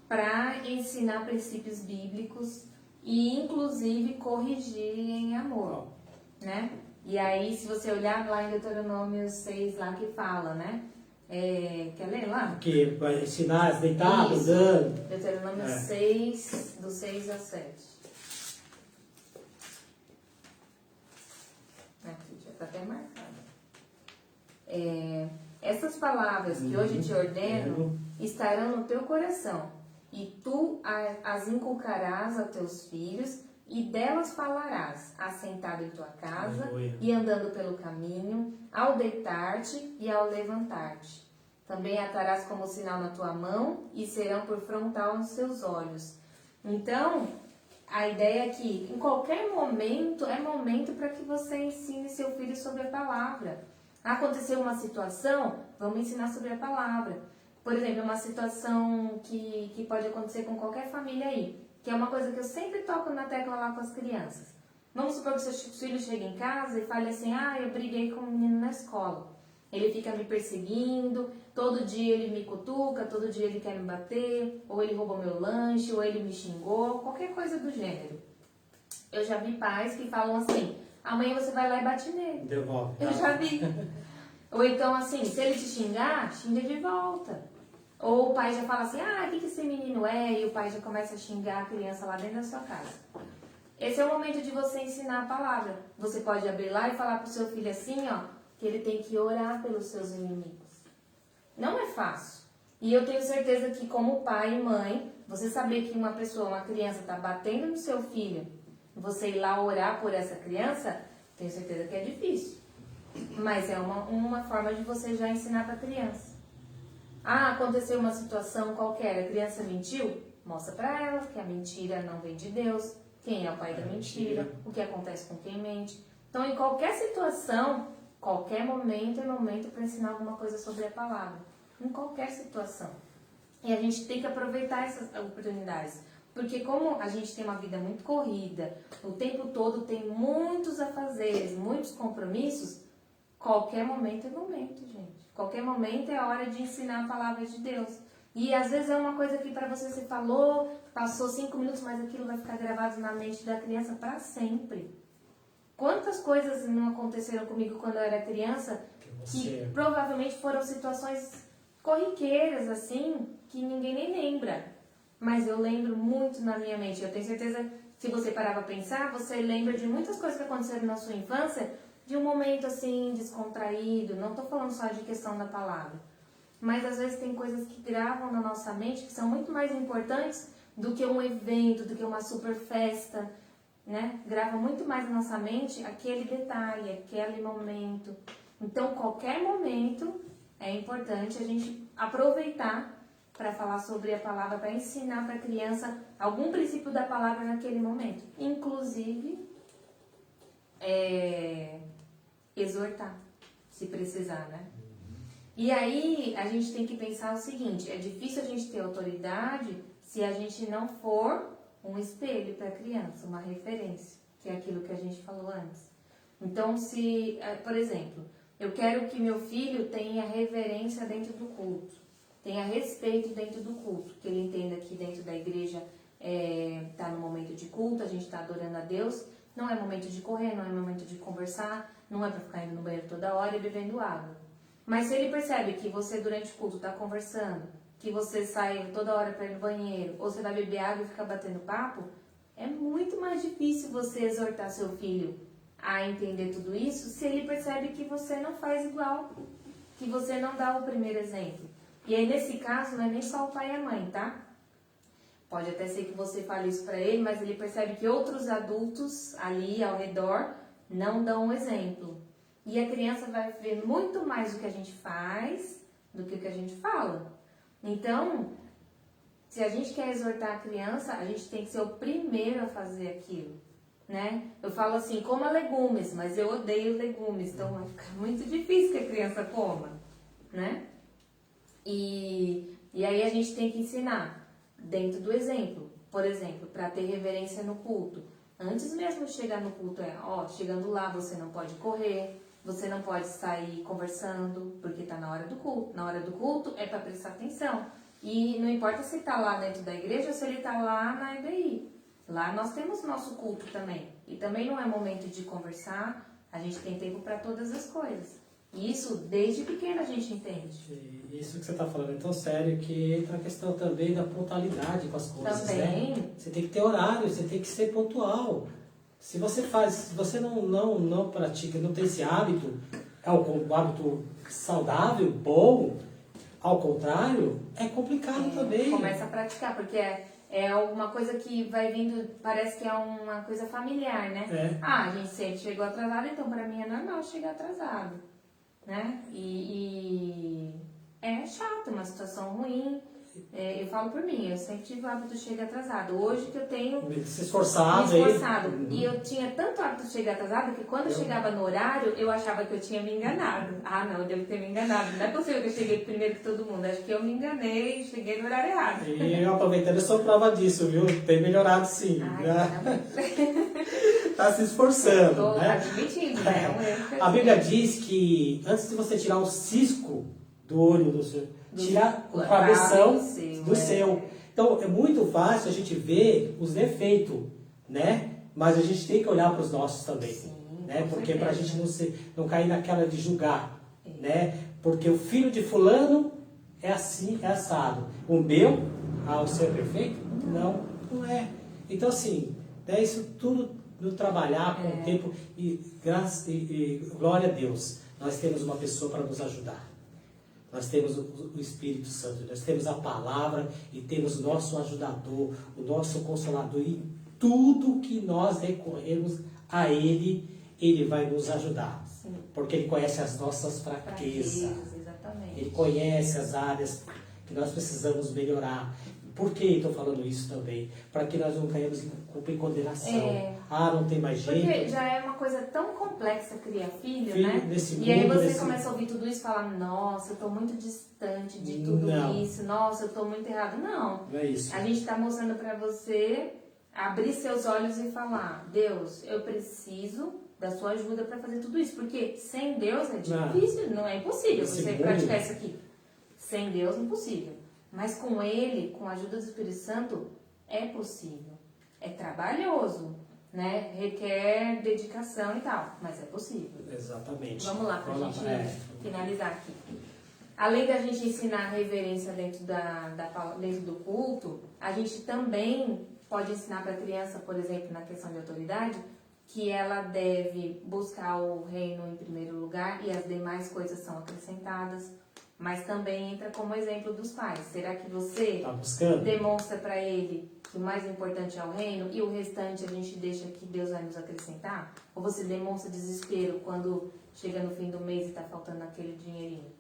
para ensinar princípios bíblicos e, inclusive, corrigir em amor, né? E aí, se você olhar lá em Deuteronômio 6, lá que fala, né? Quer ler lá? Que vai ensinar deitado, andando. Deuteronômio 6, do 6 ao 7. Aqui, já está até marcado. Essas palavras que hoje te ordeno estarão no teu coração, e tu as inculcarás a teus filhos, e delas falarás, assentado em tua casa, e andando pelo caminho, ao deitar-te e ao levantar-te. Também atarás como sinal na tua mão, e serão por frontal nos seus olhos. Então, a ideia é que, em qualquer momento, é momento para que você ensine seu filho sobre a palavra. Aconteceu uma situação, vamos ensinar sobre a palavra. Por exemplo, uma situação que pode acontecer com qualquer família aí, que é uma coisa que eu sempre toco na tecla lá com as crianças. Vamos supor que seu filho chegue em casa e fale assim, eu briguei com um menino na escola. Ele fica me perseguindo, todo dia ele me cutuca, todo dia ele quer me bater, ou ele roubou meu lanche, ou ele me xingou, qualquer coisa do gênero. Eu já vi pais que falam assim, amanhã você vai lá e bate nele. Devolve. Eu já vi. Ou então assim, se ele te xingar, xinga de volta. Ou o pai já fala assim, o que esse menino é? E o pai já começa a xingar a criança lá dentro da sua casa. Esse é o momento de você ensinar a palavra. Você pode abrir lá e falar pro seu filho assim, que ele tem que orar pelos seus inimigos. Não é fácil. E eu tenho certeza que como pai e mãe, você saber que uma criança está batendo no seu filho, você ir lá orar por essa criança, tenho certeza que é difícil. Mas é uma forma de você já ensinar para a criança. Aconteceu uma situação qualquer, a criança mentiu, Mostra para ela que a mentira não vem de Deus, quem é o pai da mentira, o que acontece com quem mente. Então, em qualquer situação, qualquer momento é momento para ensinar alguma coisa sobre a palavra. Em qualquer situação. E a gente tem que aproveitar essas oportunidades. Porque como a gente tem uma vida muito corrida, o tempo todo tem muitos afazeres, muitos compromissos, qualquer momento é momento, gente. Qualquer momento é a hora de ensinar a palavra de Deus. E às vezes é uma coisa que para você falou, passou 5 minutos, mas aquilo vai ficar gravado na mente da criança para sempre. Quantas coisas não aconteceram comigo quando eu era criança, que provavelmente foram situações corriqueiras, assim, que ninguém nem lembra. Mas eu lembro muito na minha mente. Eu tenho certeza que se você parar para pensar, você lembra de muitas coisas que aconteceram na sua infância, de um momento assim, descontraído. Não estou falando só de questão da palavra. Mas às vezes tem coisas que gravam na nossa mente que são muito mais importantes do que um evento, do que uma super festa, né? Grava muito mais na nossa mente aquele detalhe, aquele momento. Então, qualquer momento é importante a gente aproveitar para falar sobre a palavra, para ensinar para a criança algum princípio da palavra naquele momento. Inclusive, exortar, se precisar, né? E aí, a gente tem que pensar o seguinte, é difícil a gente ter autoridade se a gente não for um espelho para a criança, uma referência, que é aquilo que a gente falou antes. Então, se, por exemplo, eu quero que meu filho tenha reverência dentro do culto, tenha respeito dentro do culto, que ele entenda que dentro da igreja está no momento de culto, a gente está adorando a Deus, não é momento de correr, não é momento de conversar, não é para ficar indo no banheiro toda hora e bebendo água. Mas se ele percebe que você durante o culto está conversando, que você sai toda hora para ir no banheiro, ou você vai beber água e fica batendo papo, é muito mais difícil você exortar seu filho a entender tudo isso se ele percebe que você não faz igual, que você não dá o primeiro exemplo. E aí, nesse caso, não é nem só o pai e a mãe, tá? Pode até ser que você fale isso para ele, mas ele percebe que outros adultos ali ao redor não dão um exemplo. E a criança vai ver muito mais o que a gente faz do que o que a gente fala. Então, se a gente quer exortar a criança, a gente tem que ser o primeiro a fazer aquilo, né? Eu falo assim, coma legumes, mas eu odeio legumes, então vai ficar muito difícil que a criança coma, né? E aí a gente tem que ensinar dentro do exemplo. Por exemplo, para ter reverência no culto. Antes mesmo de chegar no culto, chegando lá você não pode correr, você não pode sair conversando, porque está na hora do culto. Na hora do culto é para prestar atenção. E não importa se está lá dentro da igreja ou se ele está lá na EBI. Lá nós temos nosso culto também. E também não é momento de conversar, a gente tem tempo para todas as coisas. E isso, desde pequeno, a gente entende. Isso que você está falando é tão sério que entra a questão também da pontualidade com as coisas, também. Né? Você tem que ter horário, você tem que ser pontual. Se você não pratica, não tem esse hábito, é um hábito saudável, bom, ao contrário, é complicado também. Começa a praticar, porque é alguma coisa que vai vindo, parece que é uma coisa familiar, né? A gente sempre chegou atrasado, então para mim é normal chegar atrasado, né? E é chato, uma situação ruim. Eu falo por mim, eu sempre tive o hábito de chegar atrasado. Hoje que eu tenho se esforçado. E eu tinha tanto hábito de chegar atrasado que quando eu chegava no horário, eu achava que eu tinha me enganado. Ah, não, eu devo ter me enganado. Não é possível que eu cheguei primeiro que todo mundo. Acho que eu me enganei e cheguei no horário errado. E eu aproveitando, eu sou prova disso, viu? Tem melhorado sim. Tá se esforçando. Estou né? admitindo, né? A Bíblia diz que antes de você tirar o cisco do olho do seu, tirar o cabeção do seu. Então é muito fácil a gente ver os defeitos, né? Mas a gente tem que olhar para os nossos também. Sim, né? Porque para a gente não cair naquela de julgar. Né? Porque o filho de fulano é assim, é assado. O meu, ao ser perfeito? Não é. Então assim, isso tudo no trabalhar com o tempo e glória a Deus. Nós temos uma pessoa para nos ajudar. Nós temos o Espírito Santo, nós temos a palavra e temos o nosso ajudador, o nosso consolador. E tudo que nós recorremos a Ele, Ele vai nos ajudar. Sim. Porque Ele conhece as nossas fraquezas. Exatamente. Ele conhece as áreas que nós precisamos melhorar. Por que estou falando isso também? Para que nós não caímos em culpa e condenação. Não tem mais jeito. Porque já é uma coisa tão complexa criar filho, né? Nesse E aí mundo, você começa a ouvir tudo isso e fala, nossa, eu estou muito distante de tudo isso, nossa, eu estou muito errado. Não é isso. A gente está mostrando para você abrir seus olhos e falar, Deus, eu preciso da sua ajuda para fazer tudo isso. Porque sem Deus é difícil, não é impossível você praticar isso aqui. Sem Deus é impossível. Mas com Ele, com a ajuda do Espírito Santo, é possível. É trabalhoso, né? Requer dedicação e tal, mas é possível. Exatamente. Vamos lá, para a gente finalizar aqui. Além da gente ensinar a reverência dentro dentro do culto, a gente também pode ensinar para a criança, por exemplo, na questão de autoridade, que ela deve buscar o reino em primeiro lugar e as demais coisas são acrescentadas. Mas também entra como exemplo dos pais. Será que você demonstra para ele que o mais importante é o reino e o restante a gente deixa que Deus vai nos acrescentar? Ou você demonstra desespero quando chega no fim do mês e está faltando aquele dinheirinho?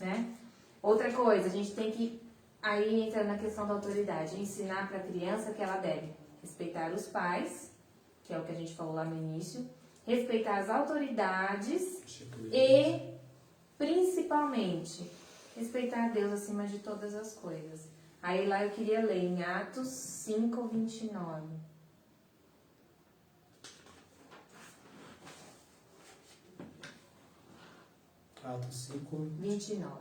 Né? Outra coisa, a gente tem que, aí entra na questão da autoridade, ensinar para a criança que ela deve respeitar os pais, que é o que a gente falou lá no início, respeitar as autoridades e principalmente, respeitar Deus acima de todas as coisas. Aí lá eu queria ler em Atos 5, 29. Atos 5, 29.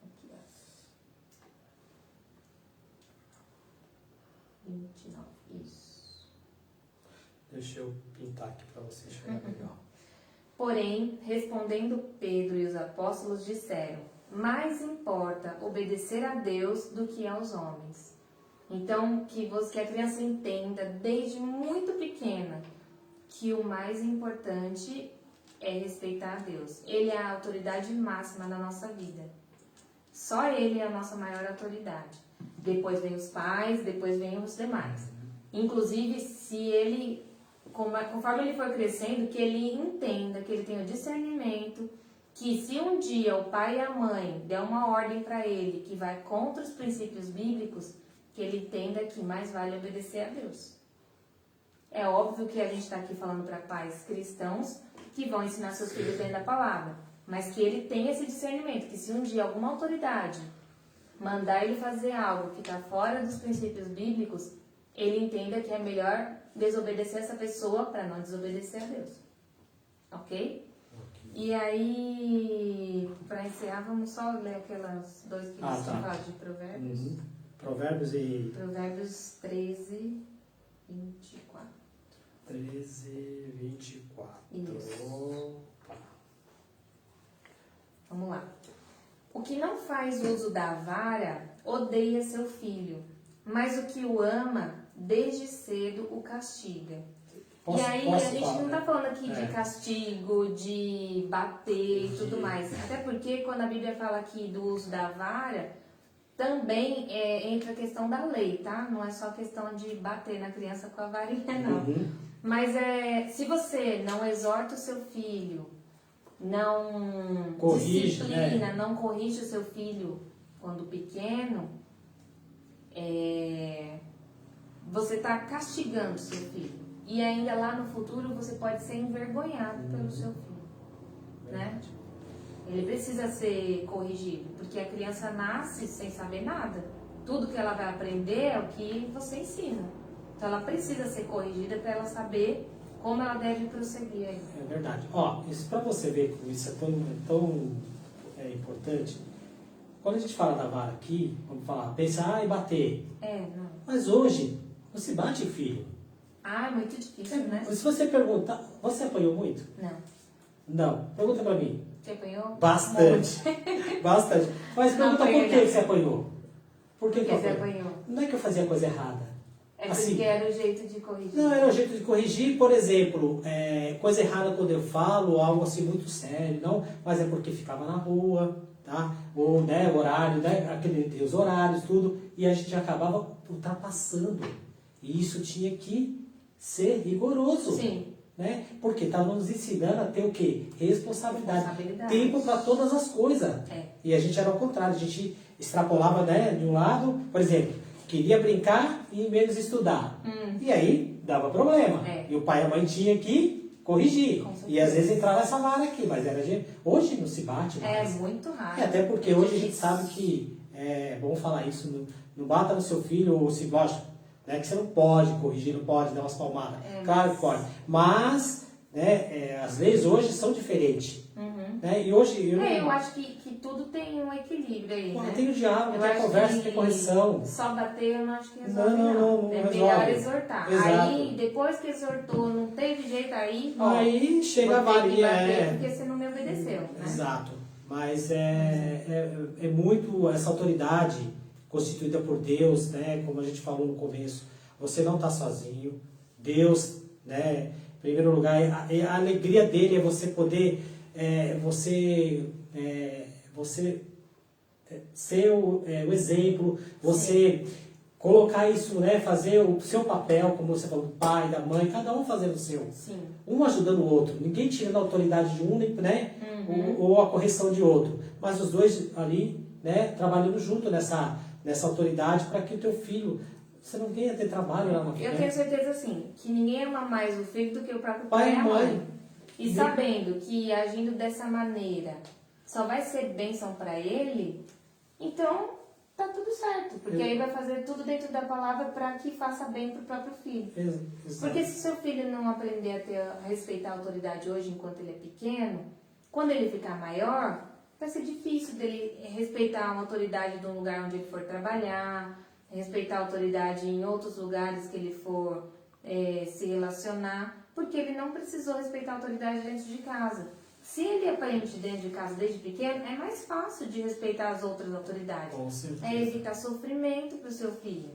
Aqui, ó. 29, isso. Deixa eu pintar aqui para você enxergar melhor. Porém, respondendo Pedro e os apóstolos disseram, mais importa obedecer a Deus do que aos homens. Então, que a criança entenda desde muito pequena que o mais importante é respeitar a Deus. Ele é a autoridade máxima da nossa vida. Só Ele é a nossa maior autoridade. Depois vem os pais, depois vem os demais. Inclusive, se ele... Conforme ele for crescendo, que ele entenda, que ele tenha o discernimento, que se um dia o pai e a mãe der uma ordem para ele que vai contra os princípios bíblicos, que ele entenda que mais vale obedecer a Deus. É óbvio que a gente está aqui falando para pais cristãos que vão ensinar seus filhos dentro da palavra, mas que ele tenha esse discernimento, que se um dia alguma autoridade mandar ele fazer algo que está fora dos princípios bíblicos, ele entenda que é melhor desobedecer essa pessoa para não desobedecer a Deus. Ok? E aí, para encerrar, vamos só ler aquelas dois que você fala de Provérbios. Provérbios 13, 24. 13, 24. Isso. Vamos lá. O que não faz uso da vara odeia seu filho, mas o que o ama desde cedo o castiga. E aí a gente não está falando aqui de castigo, de bater e tudo mais. Até porque quando a Bíblia fala aqui do uso da vara, também entra a questão da lei, tá? Não é só a questão de bater na criança com a varinha, não. Mas se você não exorta o seu filho, não disciplina, não corrige o seu filho quando pequeno, você está castigando o seu filho. E ainda lá no futuro você pode ser envergonhado pelo seu filho, né? Ele precisa ser corrigido, porque a criança nasce sem saber nada. Tudo que ela vai aprender é o que você ensina. Então ela precisa ser corrigida para ela saber como ela deve prosseguir aí. É verdade. Ó, isso para você ver como isso é tão importante. Quando a gente fala da vara aqui, vamos falar, pensar e bater. Não. Mas hoje, você bate em filho. É muito difícil, né? Se você perguntar, você apanhou muito? Não. Não. Pergunta pra mim. Você apanhou? Bastante. Bastante. Mas pergunta por que você apanhou. Por que você apanhou? Não é que eu fazia coisa errada. É porque era o jeito de corrigir. Não, era o jeito de corrigir, por exemplo, coisa errada quando eu falo, algo assim muito sério, não, mas é porque ficava na rua, tá? Ou, o horário, tem os horários, tudo, e a gente acabava ultrapassando. E isso tinha que ser rigoroso. Sim. Né? Porque estava nos ensinando a ter o quê? Responsabilidade. Tempo para todas as coisas. E a gente era ao contrário, a gente extrapolava, né, de um lado, por exemplo, queria brincar e menos estudar. E aí dava problema. E o pai e a mãe tinham que corrigir. E às vezes entrava essa vara aqui, mas era hoje não se bate mais. É muito raro. Até porque hoje a gente sabe que é bom falar isso, não bata no seu filho ou se gosta, né, que você não pode corrigir, não pode dar umas palmadas. Claro que pode. Mas as leis hoje são diferentes. Né? E hoje eu acho que tudo tem um equilíbrio aí, né? Tem o diálogo, tem a conversa, tem correção. Só bater eu não acho que resolve, não é resolve. melhor exortar. Exato. Aí, depois que exortou, não teve jeito aí, aí chega a varia. Porque você não me obedeceu, né? Exato. Mas é muito essa autoridade constituída por Deus, né? Como a gente falou no começo, você não está sozinho. Deus, né? Em primeiro lugar, a alegria dele é você poder você ser o exemplo, você colocar isso, né, fazer o seu papel, como você falou, do pai, da mãe, cada um fazendo o seu. Sim. Um ajudando o outro, ninguém tirando a autoridade de um, né, ou a correção de outro, mas os dois ali, né, trabalhando junto nessa autoridade para que o teu filho, você não venha ter trabalho lá na frente. Eu tenho certeza, assim, que ninguém ama mais o filho do que o próprio pai e a mãe. E sabendo que agindo dessa maneira só vai ser bênção para ele, então tá tudo certo. Porque aí vai fazer tudo dentro da palavra para que faça bem para o próprio filho. Exato. Porque se seu filho não aprender a respeitar a autoridade hoje enquanto ele é pequeno, quando ele ficar maior, vai ser difícil dele respeitar a autoridade de um lugar onde ele for trabalhar, respeitar a autoridade em outros lugares que ele for se relacionar, porque ele não precisou respeitar a autoridade dentro de casa. Se ele aprende dentro de casa desde pequeno, é mais fácil de respeitar as outras autoridades. Com certeza. É evitar sofrimento para o seu filho.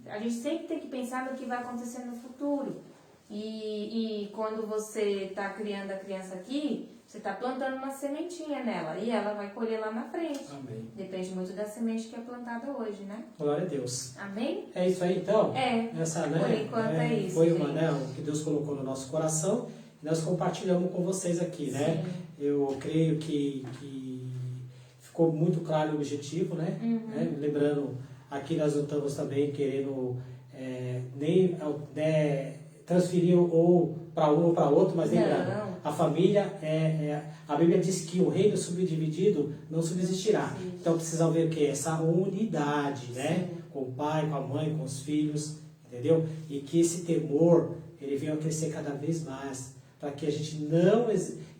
A gente sempre tem que pensar no que vai acontecer no futuro. E quando você está criando a criança aqui, você está plantando uma sementinha nela e ela vai colher lá na frente. Amém. Depende muito da semente que é plantada hoje, né? Glória a Deus. Amém? É isso aí, então? Por enquanto é isso. Foi uma, né, o que Deus colocou no nosso coração e nós compartilhamos com vocês aqui, né? Sim. Eu creio que ficou muito claro o objetivo, né? Lembrando, aqui nós não estamos também querendo nem transferir ou para um ou para outro, mas lembrando, a família a Bíblia diz que o reino subdividido não subsistirá. Então precisam ver o que? Essa unidade, né? Com o pai, com a mãe, com os filhos, entendeu? E que esse temor, ele venha a crescer cada vez mais, para que a gente não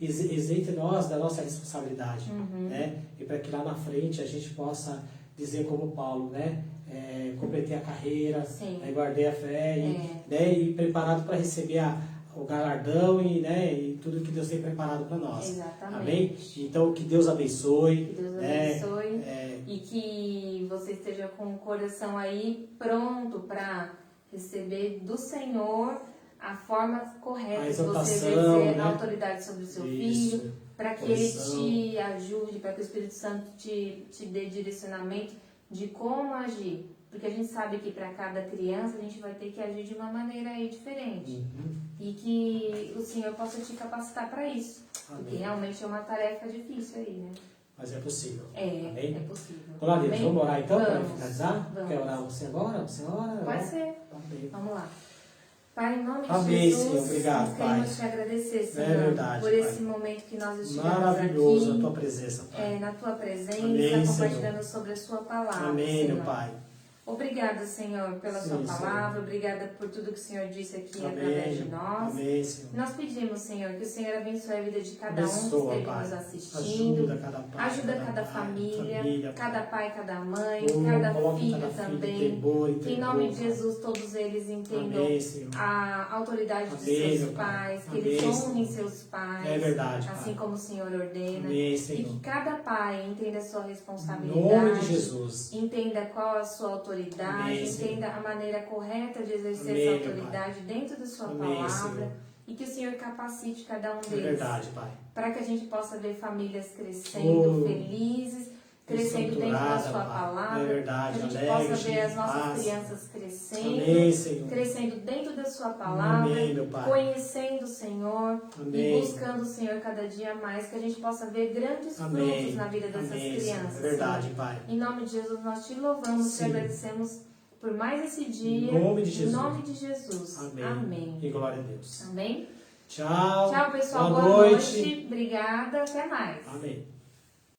isente nós da nossa responsabilidade, né? E para que lá na frente a gente possa dizer como Paulo, né? Completei a carreira, guardei a fé e prparado para receber o galardão e tudo que Deus tem preparado para nós. Exatamente. Amém? Então que Deus abençoe. Que Deus abençoe e que você esteja com o coração aí pronto para receber do Senhor a forma correta de você exercer a autoridade sobre o seu filho, para que ele te ajude, para que o Espírito Santo te dê direcionamento de como agir. Porque a gente sabe que para cada criança a gente vai ter que agir de uma maneira aí diferente. E que o Senhor possa te capacitar para isso. Amém. Porque realmente é uma tarefa difícil aí, né? Mas é possível. Amém? É possível. Glória a Deus. Vamos orar então para finalizar? Vamos. Quer orar você agora? Você ora? Pode ser. Amém. Vamos lá. Pai, em nome de Amém, Jesus, Senhor. Obrigado, nós Pai. queremos te agradecer, Senhor, verdade, por Pai. esse momento que nós estivemos maravilhoso aqui. a tua presença, Pai. Na tua presença, Amém, compartilhando sobre a sua palavra, Amém, Senhor. meu Pai. Obrigada, Senhor, pela sua palavra. Obrigada por tudo que o Senhor disse aqui através de nós. Amém, Senhor. Nós pedimos, Senhor, que o Senhor abençoe a vida de cada um que Abençoa, esteve Pai. nos assistindo. Ajuda cada pai, Ajuda cada família, cada pai, cada mãe, coloca cada filho cada também. Filho, temor, Que em nome de Jesus todos eles entendam Amém, Senhor. a autoridade de Amém, seus meu Pai. pais, que Amém, eles Senhor. honrem seus pais, É verdade, Pai. assim como o Senhor ordena. Amém, E Senhor. que cada pai entenda a sua Em responsabilidade. nome de Jesus. Entenda qual a sua autoridade, Amém, entenda a maneira correta de exercer Amém, essa meu autoridade dentro da sua Amém, palavra. Senhor. E que o Senhor capacite cada um É deles. verdade, Pai. Para que a gente possa ver famílias crescendo, felizes, crescendo dentro da sua Pai. palavra. É verdade, que a gente alegre, possa ver as de nossas paz. crianças crescendo, Amém, Senhor. crescendo dentro da sua palavra, Amém, meu Pai. conhecendo o Senhor Amém. e buscando o Senhor cada dia mais, que a gente possa ver grandes Amém. frutos na vida dessas Amém, crianças. Senhor. É verdade, Senhor. Pai. Em nome de Jesus nós te louvamos, te Sim. agradecemos por mais esse dia. Em nome de Jesus. Em nome de Jesus. Amém. Amém. E glória a Deus. Amém? Tchau. Tchau, pessoal. Boa Boa noite. noite. Obrigada. Até mais. Amém.